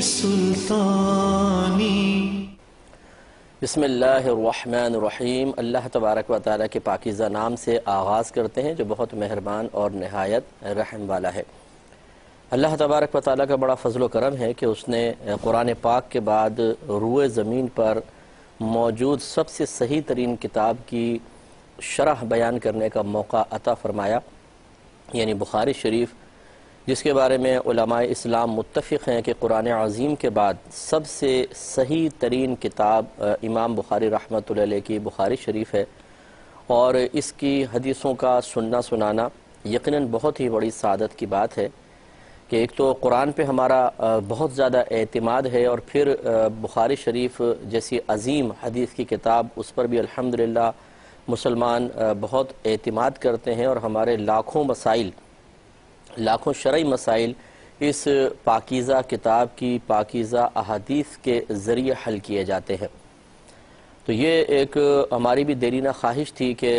السلطان. بسم اللہ الرحمن الرحیم. اللہ تبارک و تعالیٰ کے پاکیزہ نام سے آغاز کرتے ہیں جو بہت مہربان اور نہایت رحم والا ہے. اللہ تبارک و تعالیٰ کا بڑا فضل و کرم ہے کہ اس نے قرآن پاک کے بعد روئے زمین پر موجود سب سے صحیح ترین کتاب کی شرح بیان کرنے کا موقع عطا فرمایا، یعنی بخاری شریف، جس کے بارے میں علماء اسلام متفق ہیں کہ قرآن عظیم کے بعد سب سے صحیح ترین کتاب امام بخاری رحمۃ اللہ علیہ کی بخاری شریف ہے، اور اس کی حدیثوں کا سننا سنانا یقیناً بہت ہی بڑی سعادت کی بات ہے کہ ایک تو قرآن پہ ہمارا بہت زیادہ اعتماد ہے، اور پھر بخاری شریف جیسی عظیم حدیث کی کتاب اس پر بھی الحمدللہ مسلمان بہت اعتماد کرتے ہیں، اور ہمارے لاکھوں شرعی مسائل اس پاکیزہ کتاب کی پاکیزہ احادیث کے ذریعے حل کیے جاتے ہیں. تو یہ ایک ہماری بھی دیرینہ خواہش تھی کہ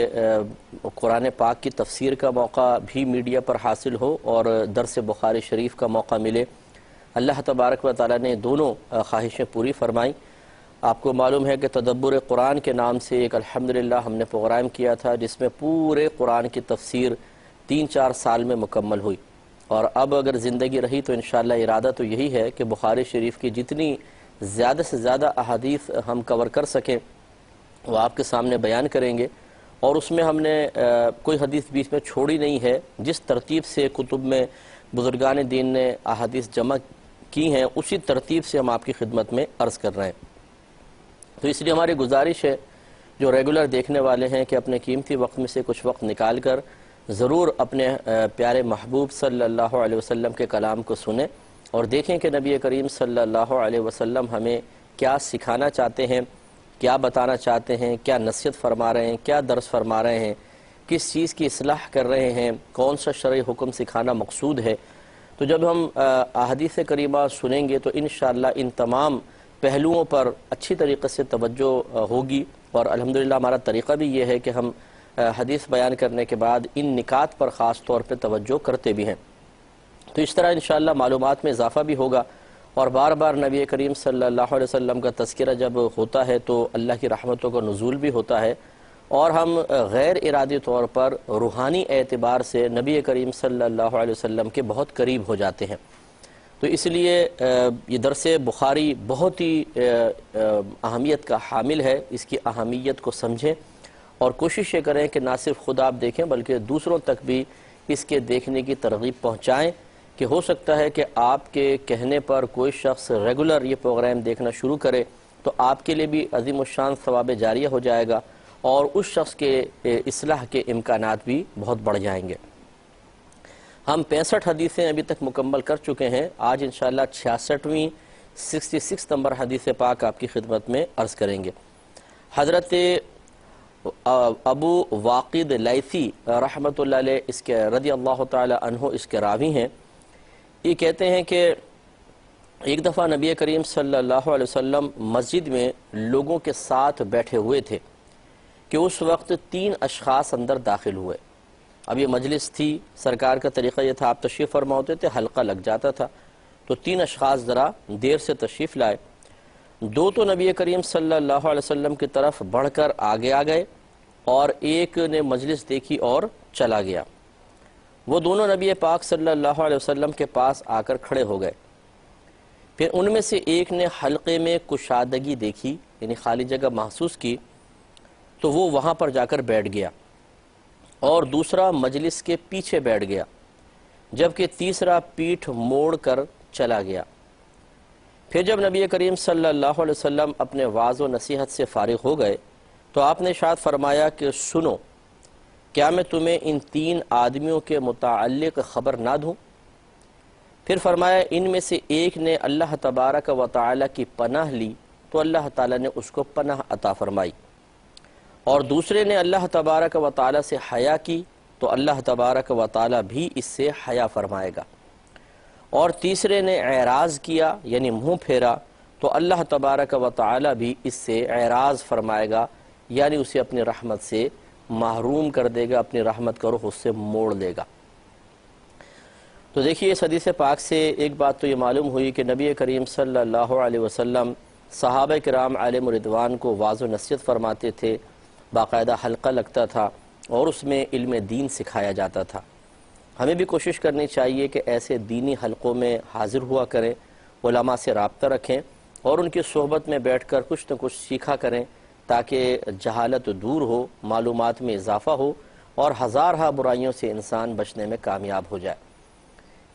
قرآن پاک کی تفسیر کا موقع بھی میڈیا پر حاصل ہو اور درس بخاری شریف کا موقع ملے. اللہ تبارک و تعالیٰ نے دونوں خواہشیں پوری فرمائیں. آپ کو معلوم ہے کہ تدبر قرآن کے نام سے ایک الحمدللہ ہم نے پروگرام کیا تھا جس میں پورے قرآن کی تفسیر 3-4 سال میں مکمل ہوئی، اور اب اگر زندگی رہی تو انشاءاللہ ارادہ تو یہی ہے کہ بخاری شریف کی جتنی زیادہ سے زیادہ احادیث ہم کور کر سکیں وہ آپ کے سامنے بیان کریں گے. اور اس میں ہم نے کوئی حدیث بیچ میں چھوڑی نہیں ہے. جس ترتیب سے کتب میں بزرگان دین نے احادیث جمع کی ہیں اسی ترتیب سے ہم آپ کی خدمت میں عرض کر رہے ہیں. تو اس لیے ہماری گزارش ہے جو ریگولر دیکھنے والے ہیں کہ اپنے قیمتی وقت میں سے کچھ وقت نکال کر ضرور اپنے پیارے محبوب صلی اللہ علیہ وسلم کے کلام کو سنیں اور دیکھیں کہ نبی کریم صلی اللہ علیہ وسلم ہمیں کیا سکھانا چاہتے ہیں، کیا بتانا چاہتے ہیں، کیا نصیحت فرما رہے ہیں، کیا درس فرما رہے ہیں، کس چیز کی اصلاح کر رہے ہیں، کون سا شرعی حکم سکھانا مقصود ہے. تو جب ہم احادیث کریمہ سنیں گے تو انشاءاللہ ان تمام پہلوؤں پر اچھی طریقے سے توجہ ہوگی، اور الحمدللہ ہمارا طریقہ بھی یہ ہے کہ ہم حدیث بیان کرنے کے بعد ان نکات پر خاص طور پہ توجہ کرتے بھی ہیں. تو اس طرح انشاءاللہ معلومات میں اضافہ بھی ہوگا، اور بار بار نبی کریم صلی اللہ علیہ وسلم کا تذکرہ جب ہوتا ہے تو اللہ کی رحمتوں کا نزول بھی ہوتا ہے، اور ہم غیر ارادی طور پر روحانی اعتبار سے نبی کریم صلی اللہ علیہ وسلم کے بہت قریب ہو جاتے ہیں. تو اس لیے یہ درس بخاری بہت ہی اہمیت کا حامل ہے. اس کی اہمیت کو سمجھیں اور کوشش یہ کریں کہ نہ صرف خود آپ دیکھیں بلکہ دوسروں تک بھی اس کے دیکھنے کی ترغیب پہنچائیں، کہ ہو سکتا ہے کہ آپ کے کہنے پر کوئی شخص ریگولر یہ پروگرام دیکھنا شروع کرے تو آپ کے لیے بھی عظیم الشان ثواب جاریہ ہو جائے گا، اور اس شخص کے اصلاح کے امکانات بھی بہت بڑھ جائیں گے. ہم 65 حدیثیں ابھی تک مکمل کر چکے ہیں. آج انشاءاللہ 66ویں 66 نمبر حدیث پاک آپ کی خدمت میں عرض کریں گے. حضرت ابو واقد لیثی رحمۃ اللہ علیہ اس کے رضی اللہ تعالی عنہ اس کے راوی ہیں. یہ کہتے ہیں کہ ایک دفعہ نبی کریم صلی اللہ علیہ وسلم مسجد میں لوگوں کے ساتھ بیٹھے ہوئے تھے کہ اس وقت 3 اشخاص اندر داخل ہوئے. اب یہ مجلس تھی، سرکار کا طریقہ یہ تھا آپ تشریف فرما ہوتے تھے، حلقہ لگ جاتا تھا، تو 3 اشخاص ذرا دیر سے تشریف لائے. 2 تو نبی کریم صلی اللہ علیہ وسلم کی طرف بڑھ کر آگے آ گئے، اور ایک نے مجلس دیکھی اور چلا گیا. وہ دونوں نبی پاک صلی اللہ علیہ وسلم کے پاس آ کر کھڑے ہو گئے. پھر ان میں سے ایک نے حلقے میں کشادگی دیکھی، یعنی خالی جگہ محسوس کی، تو وہ وہاں پر جا کر بیٹھ گیا، اور دوسرا مجلس کے پیچھے بیٹھ گیا، جبکہ تیسرا پیٹھ موڑ کر چلا گیا. پھر جب نبی کریم صلی اللہ علیہ وسلم اپنے وعظ و نصیحت سے فارغ ہو گئے تو آپ نے ارشاد فرمایا کہ سنو، کیا میں تمہیں ان 3 آدمیوں کے متعلق خبر نہ دوں؟ پھر فرمایا ان میں سے ایک نے اللہ تبارک و تعالی کی پناہ لی تو اللہ تعالی نے اس کو پناہ عطا فرمائی، اور دوسرے نے اللہ تبارک و تعالی سے حیا کی تو اللہ تبارک و تعالی بھی اس سے حیا فرمائے گا، اور تیسرے نے اعراض کیا یعنی منہ پھیرا تو اللہ تبارک و تعالی بھی اس سے اعراض فرمائے گا، یعنی اسے اپنی رحمت سے محروم کر دے گا، اپنی رحمت کا رخ اس سے موڑ لے گا. تو دیکھیے اس حدیث پاک سے ایک بات تو یہ معلوم ہوئی کہ نبی کریم صلی اللہ علیہ وسلم صحابہ کرام علیہم رضوان کو واعظ و نصیحت فرماتے تھے، باقاعدہ حلقہ لگتا تھا اور اس میں علم دین سکھایا جاتا تھا۔ ہمیں بھی کوشش کرنی چاہیے کہ ایسے دینی حلقوں میں حاضر ہوا کریں، علماء سے رابطہ رکھیں اور ان کی صحبت میں بیٹھ کر کچھ نہ کچھ سیکھا کریں تاکہ جہالت دور ہو، معلومات میں اضافہ ہو اور ہزارہا برائیوں سے انسان بچنے میں کامیاب ہو جائے۔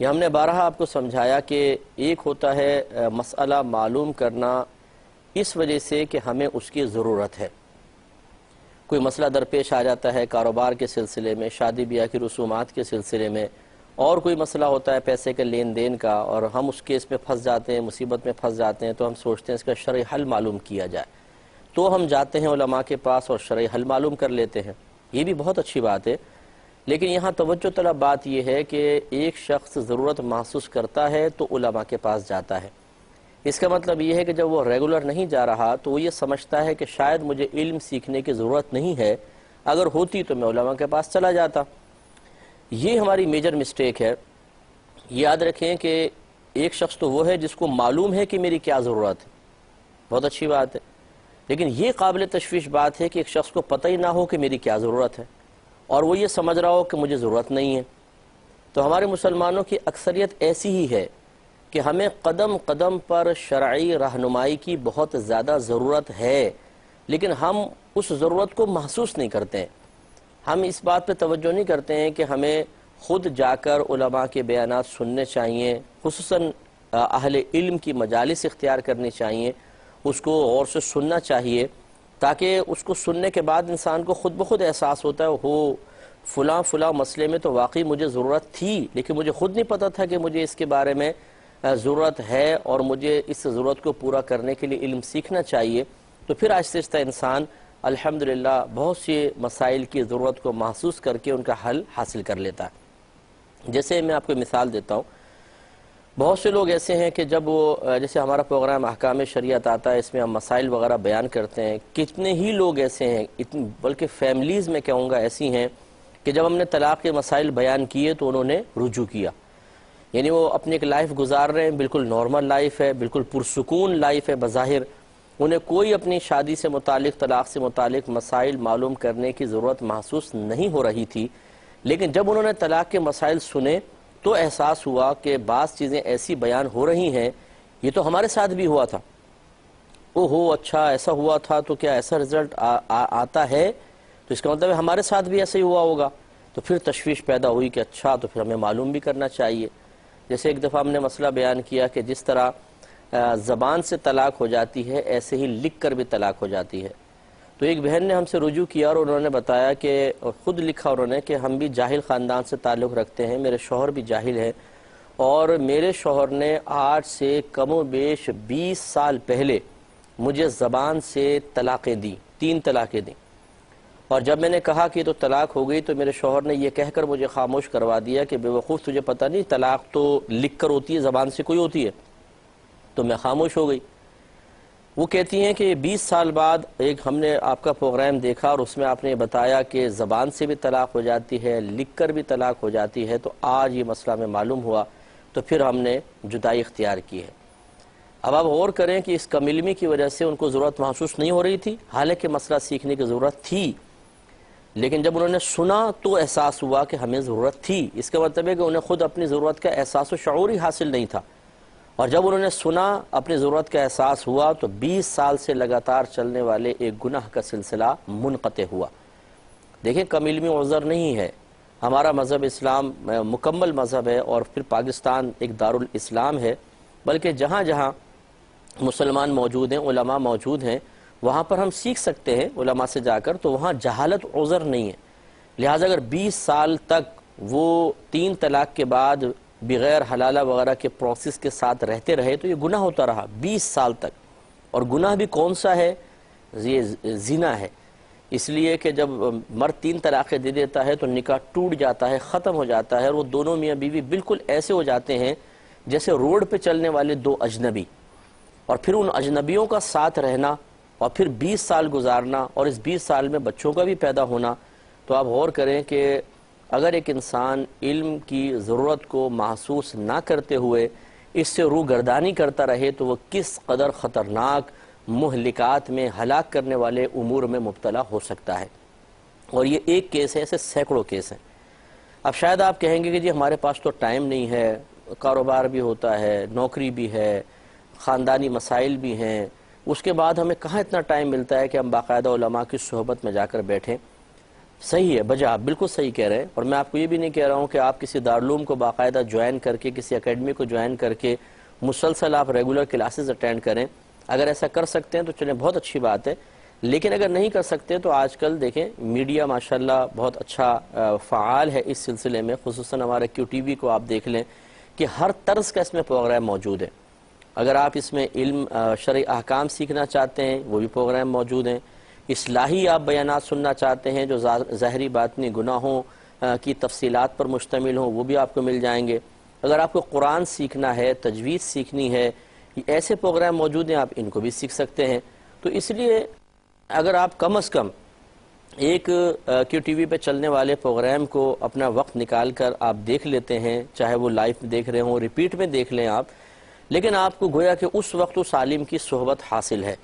یہ ہم نے بارہا آپ کو سمجھایا کہ ایک ہوتا ہے مسئلہ معلوم کرنا اس وجہ سے کہ ہمیں اس کی ضرورت ہے، کوئی مسئلہ درپیش آ جاتا ہے کاروبار کے سلسلے میں، شادی بیاہ کی رسومات کے سلسلے میں، اور کوئی مسئلہ ہوتا ہے پیسے کے لین دین کا، اور ہم اس کیس میں پھنس جاتے ہیں، مصیبت میں پھنس جاتے ہیں، تو ہم سوچتے ہیں اس کا شرعی حل معلوم کیا جائے، تو ہم جاتے ہیں علماء کے پاس اور شرعی حل معلوم کر لیتے ہیں۔ یہ بھی بہت اچھی بات ہے، لیکن یہاں توجہ طلب بات یہ ہے کہ ایک شخص ضرورت محسوس کرتا ہے تو علماء کے پاس جاتا ہے۔ اس کا مطلب یہ ہے کہ جب وہ ریگولر نہیں جا رہا تو وہ یہ سمجھتا ہے کہ شاید مجھے علم سیکھنے کی ضرورت نہیں ہے، اگر ہوتی تو میں علماء کے پاس چلا جاتا۔ یہ ہماری میجر مسٹیک ہے۔ یاد رکھیں کہ ایک شخص تو وہ ہے جس کو معلوم ہے کہ میری کیا ضرورت ہے، بہت اچھی بات ہے، لیکن یہ قابل تشویش بات ہے کہ ایک شخص کو پتہ ہی نہ ہو کہ میری کیا ضرورت ہے اور وہ یہ سمجھ رہا ہو کہ مجھے ضرورت نہیں ہے۔ تو ہمارے مسلمانوں کی اکثریت ایسی ہی ہے کہ ہمیں قدم قدم پر شرعی رہنمائی کی بہت زیادہ ضرورت ہے، لیکن ہم اس ضرورت کو محسوس نہیں کرتے ہیں۔ ہم اس بات پہ توجہ نہیں کرتے ہیں کہ ہمیں خود جا کر علماء کے بیانات سننے چاہیے، خصوصاً اہل علم کی مجالس اختیار کرنی چاہیے، اس کو غور سے سننا چاہیے، تاکہ اس کو سننے کے بعد انسان کو خود بخود احساس ہوتا ہے فلاں مسئلے میں تو واقعی مجھے ضرورت تھی، لیکن مجھے خود نہیں پتہ تھا کہ مجھے اس کے بارے میں ضرورت ہے اور مجھے اس ضرورت کو پورا کرنے کے لیے علم سیکھنا چاہیے۔ تو پھر آہستہ آہستہ انسان الحمدللہ بہت سی مسائل کی ضرورت کو محسوس کر کے ان کا حل حاصل کر لیتا ہے۔ جیسے میں آپ کو مثال دیتا ہوں، بہت سے لوگ ایسے ہیں کہ جب وہ جیسے ہمارا پروگرام احکام شریعت آتا ہے، اس میں ہم مسائل وغیرہ بیان کرتے ہیں، کتنے ہی لوگ ایسے ہیں، بلکہ فیملیز میں کہوں گا ایسی ہیں کہ جب ہم نے طلاق کے مسائل بیان کیے تو انہوں نے رجوع کیا، یعنی وہ اپنی ایک لائف گزار رہے ہیں، بالکل نارمل لائف ہے، بالکل پرسکون لائف ہے بظاہر، انہیں کوئی اپنی شادی سے متعلق، طلاق سے متعلق مسائل معلوم کرنے کی ضرورت محسوس نہیں ہو رہی تھی، لیکن جب انہوں نے طلاق کے مسائل سنے تو احساس ہوا کہ بعض چیزیں ایسی بیان ہو رہی ہیں، یہ تو ہمارے ساتھ بھی ہوا تھا، اچھا ایسا ہوا تھا تو کیا ایسا رزلٹ آتا ہے، تو اس کا مطلب ہے ہمارے ساتھ بھی ایسا ہی ہوا ہوگا۔ تو پھر تشویش پیدا ہوئی کہ اچھا تو پھر ہمیں معلوم بھی کرنا چاہیے۔ جیسے ایک دفعہ ہم نے مسئلہ بیان کیا کہ جس طرح زبان سے طلاق ہو جاتی ہے، ایسے ہی لکھ کر بھی طلاق ہو جاتی ہے۔ تو ایک بہن نے ہم سے رجوع کیا اور انہوں نے بتایا کہ خود لکھا انہوں نے کہ ہم بھی جاہل خاندان سے تعلق رکھتے ہیں، میرے شوہر بھی جاہل ہیں، اور میرے شوہر نے آج سے کم و بیش 20 سال پہلے مجھے زبان سے طلاقیں دی، 3 طلاقیں دیں، اور جب میں نے کہا کہ تو طلاق ہو گئی تو میرے شوہر نے یہ کہہ کر مجھے خاموش کروا دیا کہ بے وقوف تجھے پتہ نہیں طلاق تو لکھ کر ہوتی ہے، زبان سے کوئی ہوتی ہے، تو میں خاموش ہو گئی۔ وہ کہتی ہیں کہ 20 سال بعد ایک ہم نے آپ کا پروگرام دیکھا اور اس میں آپ نے بتایا کہ زبان سے بھی طلاق ہو جاتی ہے، لکھ کر بھی طلاق ہو جاتی ہے، تو آج یہ مسئلہ ہمیں معلوم ہوا، تو پھر ہم نے جدائی اختیار کی ہے۔ اب آپ غور کریں کہ اس کم علمی کی وجہ سے ان کو ضرورت محسوس نہیں ہو رہی تھی، حالانکہ مسئلہ سیکھنے کی ضرورت تھی، لیکن جب انہوں نے سنا تو احساس ہوا کہ ہمیں ضرورت تھی۔ اس کا مطلب ہے کہ انہیں خود اپنی ضرورت کا احساس و شعور ہی حاصل نہیں تھا، اور جب انہوں نے سنا، اپنی ضرورت کا احساس ہوا، تو 20 سال سے لگاتار چلنے والے ایک گناہ کا سلسلہ منقطع ہوا۔ دیکھیں کم علمی عذر نہیں ہے، ہمارا مذہب اسلام مکمل مذہب ہے، اور پھر پاکستان ایک دارالاسلام ہے، بلکہ جہاں جہاں مسلمان موجود ہیں، علماء موجود ہیں، وہاں پر ہم سیکھ سکتے ہیں علماء سے جا کر، تو وہاں جہالت عذر نہیں ہے۔ لہٰذا اگر 20 سال تک وہ 3 طلاق کے بعد بغیر حلالہ وغیرہ کے پروسیس کے ساتھ رہتے رہے تو یہ گناہ ہوتا رہا 20 سال تک، اور گناہ بھی کون سا ہے؟ یہ زنا ہے، اس لیے کہ جب مرد 3 طلاقیں دے دیتا ہے تو نکاح ٹوٹ جاتا ہے، ختم ہو جاتا ہے، اور وہ دونوں میاں بیوی بالکل ایسے ہو جاتے ہیں جیسے روڈ پہ چلنے والے 2 اجنبی، اور پھر ان اجنبیوں کا ساتھ رہنا اور پھر 20 سال گزارنا، اور اس 20 سال میں بچوں کا بھی پیدا ہونا۔ تو آپ غور کریں کہ اگر ایک انسان علم کی ضرورت کو محسوس نہ کرتے ہوئے اس سے روگردانی کرتا رہے تو وہ کس قدر خطرناک مہلکات میں ہلاک کرنے والے امور میں مبتلا ہو سکتا ہے۔ اور یہ ایک کیس ہے، ایسے سینکڑوں کیس ہیں۔ اب شاید آپ کہیں گے کہ جی ہمارے پاس تو ٹائم نہیں ہے، کاروبار بھی ہوتا ہے، نوکری بھی ہے، خاندانی مسائل بھی ہیں، اس کے بعد ہمیں کہاں اتنا ٹائم ملتا ہے کہ ہم باقاعدہ علماء کی صحبت میں جا کر بیٹھیں۔ صحیح ہے، بجا آپ بالکل صحیح کہہ رہے ہیں، اور میں آپ کو یہ بھی نہیں کہہ رہا ہوں کہ آپ کسی دارالعلوم کو باقاعدہ جوائن کر کے، کسی اکیڈمی کو جوائن کر کے مسلسل آپ ریگولر کلاسز اٹینڈ کریں۔ اگر ایسا کر سکتے ہیں تو چلیں، بہت اچھی بات ہے، لیکن اگر نہیں کر سکتے تو آج کل دیکھیں میڈیا ماشاءاللہ بہت اچھا فعال ہے اس سلسلے میں، خصوصاً ہمارے کیو ٹی وی کو آپ دیکھ لیں کہ ہر طرز کا اس میں پروگرام موجود ہے۔ اگر آپ اس میں علم شرعی احکام سیکھنا چاہتے ہیں وہ بھی پروگرام موجود ہیں، اصلاحی آپ بیانات سننا چاہتے ہیں جو ظاہری باطنی گناہوں کی تفصیلات پر مشتمل ہوں وہ بھی آپ کو مل جائیں گے۔ اگر آپ کو قرآن سیکھنا ہے، تجوید سیکھنی ہے، ایسے پروگرام موجود ہیں، آپ ان کو بھی سیکھ سکتے ہیں۔ تو اس لیے اگر آپ کم از کم ایک کیو ٹی وی پہ چلنے والے پروگرام کو اپنا وقت نکال کر آپ دیکھ لیتے ہیں، چاہے وہ لائیو دیکھ رہے ہوں، ریپیٹ میں دیکھ لیں آپ، لیکن آپ کو گویا کہ اس وقت اس عالم کی صحبت حاصل ہے،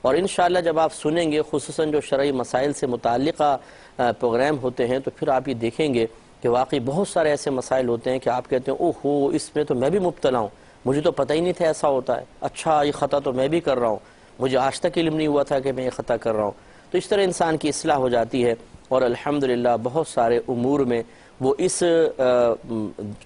اور انشاءاللہ جب آپ سنیں گے خصوصاً جو شرعی مسائل سے متعلقہ پروگرام ہوتے ہیں تو پھر آپ یہ دیکھیں گے کہ واقعی بہت سارے ایسے مسائل ہوتے ہیں کہ آپ کہتے ہیں اوہو اس میں تو میں بھی مبتلا ہوں، مجھے تو پتہ ہی نہیں تھا ایسا ہوتا ہے، اچھا یہ خطا تو میں بھی کر رہا ہوں، مجھے آج تک علم نہیں ہوا تھا کہ میں یہ خطا کر رہا ہوں۔ تو اس طرح انسان کی اصلاح ہو جاتی ہے، اور الحمدللہ بہت سارے امور میں وہ اس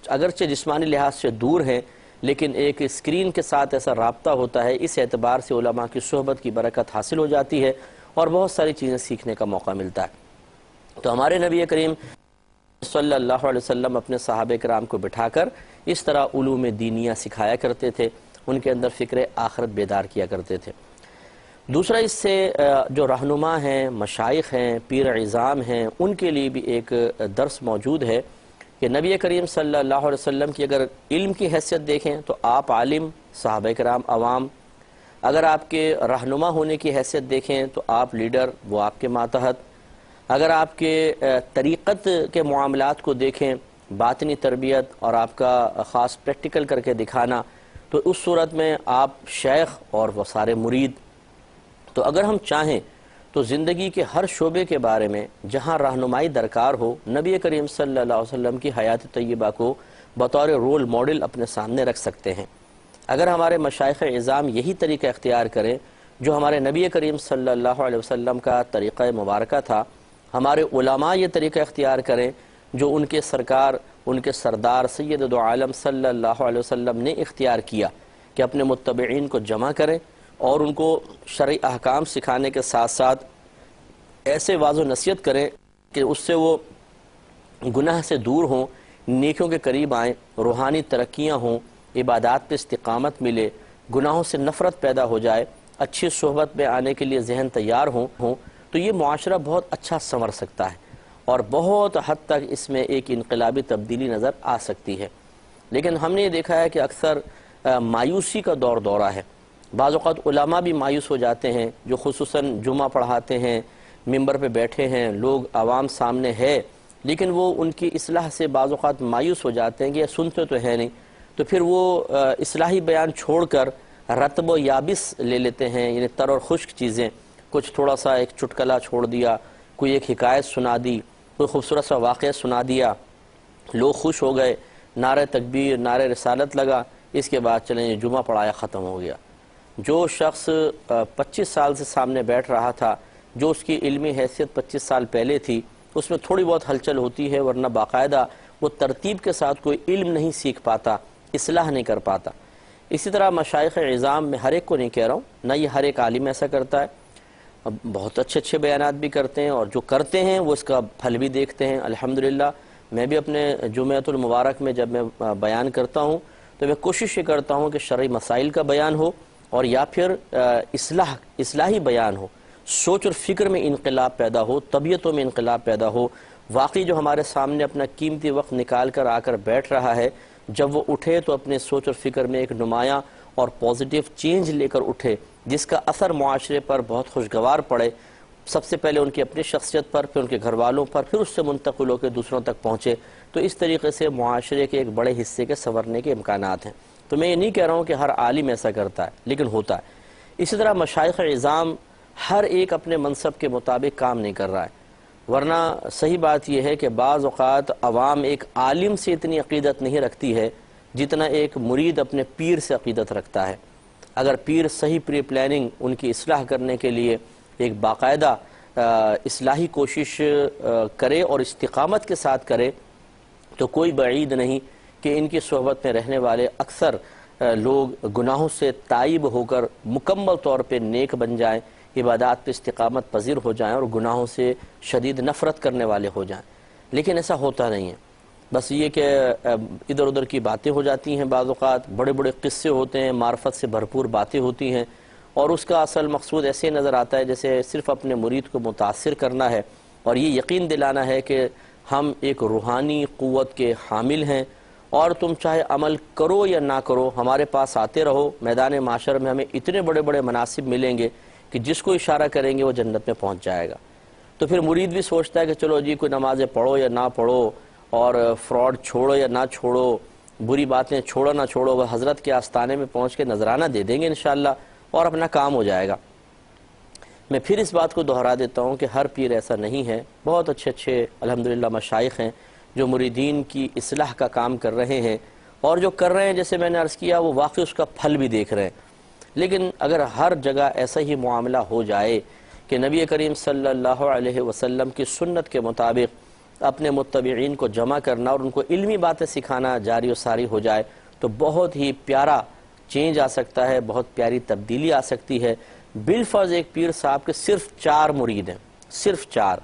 اگرچہ جسمانی لحاظ سے دور ہیں لیکن ایک اسکرین کے ساتھ ایسا رابطہ ہوتا ہے، اس اعتبار سے علماء کی صحبت کی برکت حاصل ہو جاتی ہے اور بہت ساری چیزیں سیکھنے کا موقع ملتا ہے۔ تو ہمارے نبی کریم صلی اللہ علیہ وسلم اپنے صحابہ کرام کو بٹھا کر اس طرح علوم دینیہ سکھایا کرتے تھے، ان کے اندر فکر آخرت بیدار کیا کرتے تھے۔ دوسرا اس سے جو رہنما ہیں، مشائخ ہیں، پیر عظام ہیں، ان کے لیے بھی ایک درس موجود ہے کہ نبی کریم صلی اللہ علیہ وسلم کی اگر علم کی حیثیت دیکھیں تو آپ عالم، صحابہ کرام عوام، اگر آپ کے رہنما ہونے کی حیثیت دیکھیں تو آپ لیڈر، وہ آپ کے ماتحت، اگر آپ کے طریقت کے معاملات کو دیکھیں، باطنی تربیت اور آپ کا خاص پریکٹیکل کر کے دکھانا، تو اس صورت میں آپ شیخ اور وہ سارے مرید۔ تو اگر ہم چاہیں تو زندگی کے ہر شعبے کے بارے میں جہاں رہنمائی درکار ہو، نبی کریم صلی اللہ علیہ وسلم کی حیات طیبہ کو بطور رول ماڈل اپنے سامنے رکھ سکتے ہیں۔ اگر ہمارے مشائخ اعظام یہی طریقہ اختیار کریں جو ہمارے نبی کریم صلی اللہ علیہ وسلم کا طریقہ مبارکہ تھا، ہمارے علماء یہ طریقہ اختیار کریں جو ان کے سرکار، ان کے سردار سید دو عالم صلی اللہ علیہ وسلم نے اختیار کیا کہ اپنے متبعین کو جمع کریں اور ان کو شرعی احکام سکھانے کے ساتھ ساتھ ایسے واضح نصیحت کریں کہ اس سے وہ گناہ سے دور ہوں، نیکیوں کے قریب آئیں، روحانی ترقیاں ہوں، عبادات پہ استقامت ملے، گناہوں سے نفرت پیدا ہو جائے، اچھی صحبت میں آنے کے لیے ذہن تیار ہوں، تو یہ معاشرہ بہت اچھا سنور سکتا ہے اور بہت حد تک اس میں ایک انقلابی تبدیلی نظر آ سکتی ہے۔ لیکن ہم نے یہ دیکھا ہے کہ اکثر مایوسی کا دورہ ہے، بعض اوقات علماء بھی مایوس ہو جاتے ہیں جو خصوصاً جمعہ پڑھاتے ہیں، ممبر پہ بیٹھے ہیں، لوگ عوام سامنے ہے، لیکن وہ ان کی اصلاح سے بعض اوقات مایوس ہو جاتے ہیں کہ یہ سنتے تو ہے نہیں، تو پھر وہ اصلاحی بیان چھوڑ کر رطب و یابس لے لیتے ہیں، یعنی تر اور خشک چیزیں، کچھ تھوڑا سا ایک چٹکلا چھوڑ دیا، کوئی ایک حکایت سنا دی، کوئی خوبصورت سا واقعہ سنا دیا، لوگ خوش ہو گئے، نعرہ تکبیر، نعرہ رسالت لگا، اس کے بعد چلیں جمعہ پڑھایا، ختم ہو گیا۔ جو شخص 25 سال سے سامنے بیٹھ رہا تھا، جو اس کی علمی حیثیت 25 سال پہلے تھی، اس میں تھوڑی بہت ہلچل ہوتی ہے، ورنہ باقاعدہ وہ ترتیب کے ساتھ کوئی علم نہیں سیکھ پاتا، اصلاح نہیں کر پاتا۔ اسی طرح مشائخ اعظام میں ہر ایک کو نہیں کہہ رہا ہوں، نہ یہ ہر ایک عالم ایسا کرتا ہے، بہت اچھے بیانات بھی کرتے ہیں، اور جو کرتے ہیں وہ اس کا پھل بھی دیکھتے ہیں الحمدللہ۔ میں بھی اپنے جمعۃ المبارک میں جب میں بیان کرتا ہوں تو میں کوشش یہ کرتا ہوں کہ شرعی مسائل کا بیان ہو اور یا پھر اصلاحی بیان ہو، سوچ اور فکر میں انقلاب پیدا ہو، طبیعتوں میں انقلاب پیدا ہو۔ واقعی جو ہمارے سامنے اپنا قیمتی وقت نکال کر آ کر بیٹھ رہا ہے، جب وہ اٹھے تو اپنے سوچ اور فکر میں ایک نمایاں اور پازیٹیو چینج لے کر اٹھے، جس کا اثر معاشرے پر بہت خوشگوار پڑے، سب سے پہلے ان کی اپنی شخصیت پر، پھر ان کے گھر والوں پر، پھر اس سے منتقل ہو کے دوسروں تک پہنچے، تو اس طریقے سے معاشرے کے ایک بڑے حصے کے سنورنے کے امکانات ہیں۔ تو میں یہ نہیں کہہ رہا ہوں کہ ہر عالم ایسا کرتا ہے، لیکن ہوتا ہے۔ اسی طرح مشائخ عظام ہر ایک اپنے منصب کے مطابق کام نہیں کر رہا ہے، ورنہ صحیح بات یہ ہے کہ بعض اوقات عوام ایک عالم سے اتنی عقیدت نہیں رکھتی ہے جتنا ایک مرید اپنے پیر سے عقیدت رکھتا ہے۔ اگر پیر صحیح پری پلاننگ ان کی اصلاح کرنے کے لیے ایک باقاعدہ اصلاحی کوشش کرے اور استقامت کے ساتھ کرے تو کوئی بعید نہیں کہ ان کی صحبت میں رہنے والے اکثر لوگ گناہوں سے تائب ہو کر مکمل طور پہ نیک بن جائیں، عبادات پہ استقامت پذیر ہو جائیں اور گناہوں سے شدید نفرت کرنے والے ہو جائیں۔ لیکن ایسا ہوتا نہیں ہے، بس یہ کہ ادھر ادھر کی باتیں ہو جاتی ہیں، بعض اوقات بڑے بڑے قصے ہوتے ہیں، معرفت سے بھرپور باتیں ہوتی ہیں، اور اس کا اصل مقصود ایسے نظر آتا ہے جیسے صرف اپنے مرید کو متاثر کرنا ہے اور یہ یقین دلانا ہے کہ ہم ایک روحانی قوت کے حامل ہیں، اور تم چاہے عمل کرو یا نہ کرو ہمارے پاس آتے رہو، میدان معاشر میں ہمیں اتنے بڑے بڑے مناصب ملیں گے کہ جس کو اشارہ کریں گے وہ جنت میں پہنچ جائے گا۔ تو پھر مرید بھی سوچتا ہے کہ چلو جی کوئی نمازیں پڑھو یا نہ پڑھو، اور فراڈ چھوڑو یا نہ چھوڑو، بری باتیں چھوڑو نہ چھوڑو، وہ حضرت کے آستانے میں پہنچ کے نذرانہ دے دیں گے انشاءاللہ اور اپنا کام ہو جائے گا۔ میں پھر اس بات کو دہرا دیتا ہوں کہ ہر پیر ایسا نہیں ہے، بہت اچھے اچھے الحمدللہ مشائخ ہیں جو مریدین کی اصلاح کا کام کر رہے ہیں، اور جو کر رہے ہیں جیسے میں نے عرض کیا وہ واقعی اس کا پھل بھی دیکھ رہے ہیں۔ لیکن اگر ہر جگہ ایسا ہی معاملہ ہو جائے کہ نبی کریم صلی اللہ علیہ وسلم کی سنت کے مطابق اپنے متبعین کو جمع کرنا اور ان کو علمی باتیں سکھانا جاری و ساری ہو جائے تو بہت ہی پیارا چینج آ سکتا ہے، بہت پیاری تبدیلی آ سکتی ہے۔ بالفرض ایک پیر صاحب کے صرف 4 مرید ہیں، صرف 4،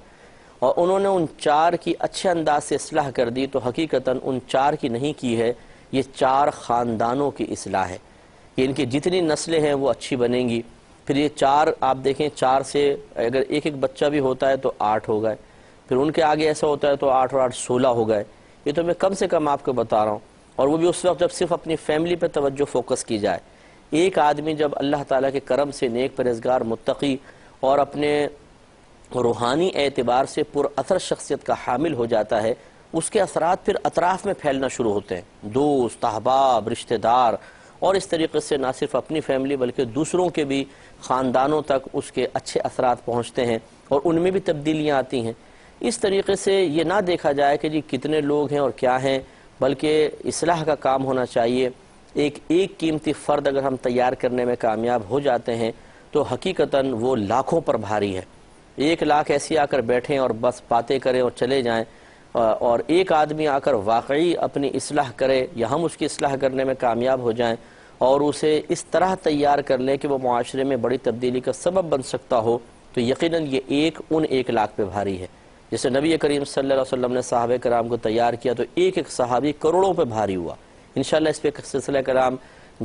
اور انہوں نے ان 4 کی اچھے انداز سے اصلاح کر دی تو حقیقتاً ان 4 کی نہیں کی ہے، یہ 4 خاندانوں کی اصلاح ہے، کہ ان کی جتنی نسلیں ہیں وہ اچھی بنیں گی۔ پھر یہ 4 آپ دیکھیں، 4 سے اگر ایک ایک بچہ بھی ہوتا ہے تو 8 ہو گئے، پھر ان کے آگے ایسا ہوتا ہے تو 8 اور 8 16 ہو گئے۔ یہ تو میں کم سے کم آپ کو بتا رہا ہوں، اور وہ بھی اس وقت جب صرف اپنی فیملی پہ توجہ فوکس کی جائے۔ ایک آدمی جب اللہ تعالیٰ کے کرم سے نیک پرہیزگار متقی اور اپنے روحانی اعتبار سے پر اثر شخصیت کا حامل ہو جاتا ہے، اس کے اثرات پھر اطراف میں پھیلنا شروع ہوتے ہیں، دوست، احباب، رشتہ دار، اور اس طریقے سے نہ صرف اپنی فیملی بلکہ دوسروں کے بھی خاندانوں تک اس کے اچھے اثرات پہنچتے ہیں اور ان میں بھی تبدیلیاں آتی ہیں۔ اس طریقے سے یہ نہ دیکھا جائے کہ جی کتنے لوگ ہیں اور کیا ہیں، بلکہ اصلاح کا کام ہونا چاہیے۔ ایک قیمتی فرد اگر ہم تیار کرنے میں کامیاب ہو جاتے ہیں تو حقیقتاً وہ لاکھوں پر بھاری ہے۔ 1 لاکھ ایسی آ کر بیٹھیں اور بس باتیں کریں اور چلے جائیں، اور ایک آدمی آ کر واقعی اپنی اصلاح کرے یا ہم اس کی اصلاح کرنے میں کامیاب ہو جائیں اور اسے اس طرح تیار کر لیں کہ وہ معاشرے میں بڑی تبدیلی کا سبب بن سکتا ہو، تو یقیناً یہ ان 1 لاکھ پہ بھاری ہے۔ جیسے نبی کریم صلی اللہ علیہ وسلم نے صحابہ کرام کو تیار کیا تو ایک صحابی کروڑوں پہ بھاری ہوا۔ انشاءاللہ اس پہ سلسلہ کرام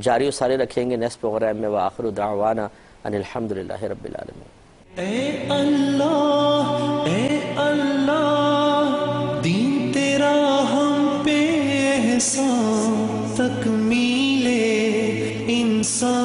جاری و سارے رکھیں گے نیکسٹ پروگرام میں۔ وآخر دعوانا ان الحمدللہ رب العالمین۔ اے اللہ دین تیرا ہم پہ احسان تکمیل انسان